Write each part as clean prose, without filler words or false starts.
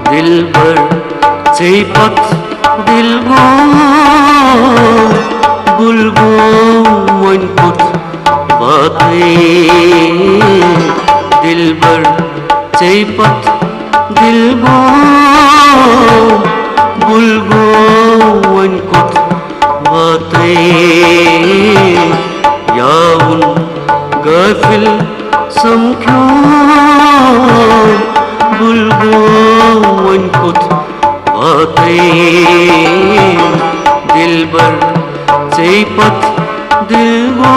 दिलबर चाहिँ पथ दिलगो बुलगो मनपुट बातै दिलबर चाहिँ पथ दिलगो बुलगो मनपुट बातै याउन गफिल सम्ख्यो बुलगो मनपुट बातै दिलबर चाहिँ पथ दिलगो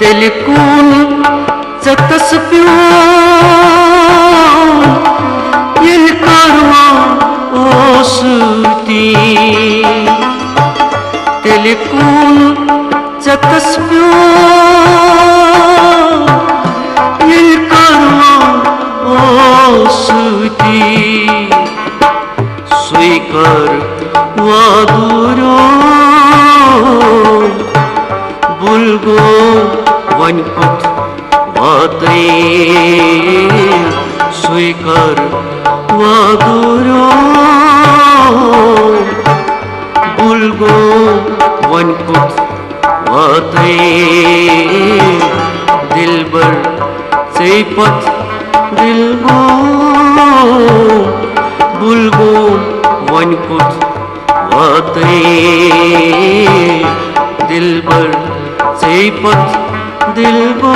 Telikun catas pyo yel karwa osuti Telikun catas pyo yel karwa osuti Suikar waduro bulgo मनपुट बातै स्वीकार वादुरो बुलगो मनपुट बातै दिलबर चाहिँ पथ दिलगो बुलगो मनपुट बातै दिलबर चाहिँ पथ दिलगो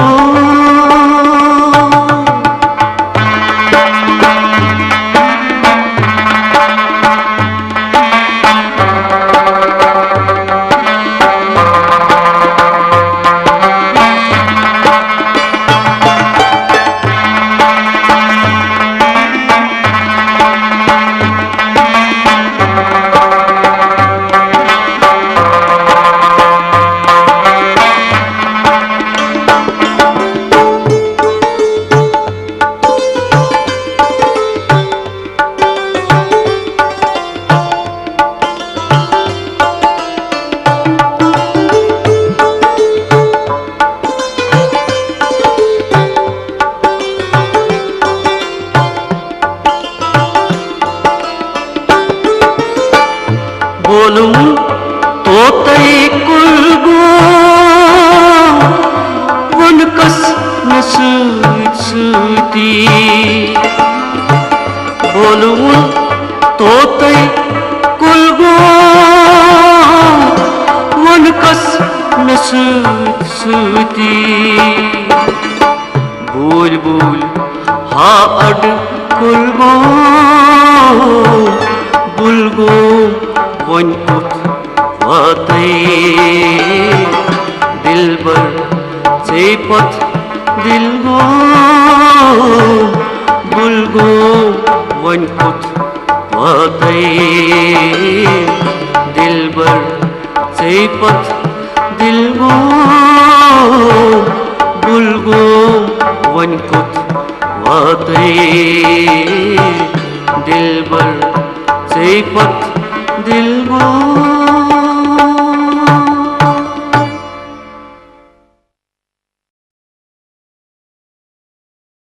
बोलूं तोतै कुलगो वनकस नसूती बोलूं तोतै कुलगो वनकस नसूती बोल बोल हा अड कुलगो बुलगो मनपुट बातै दिलबर चाहिँ पथ दिलगो बुलगो मनपुट बातै दिलबर चाहिँ पथ दिलगो बुलगो मनपुट बातै दिलबर चाहिँ पथ दिलगो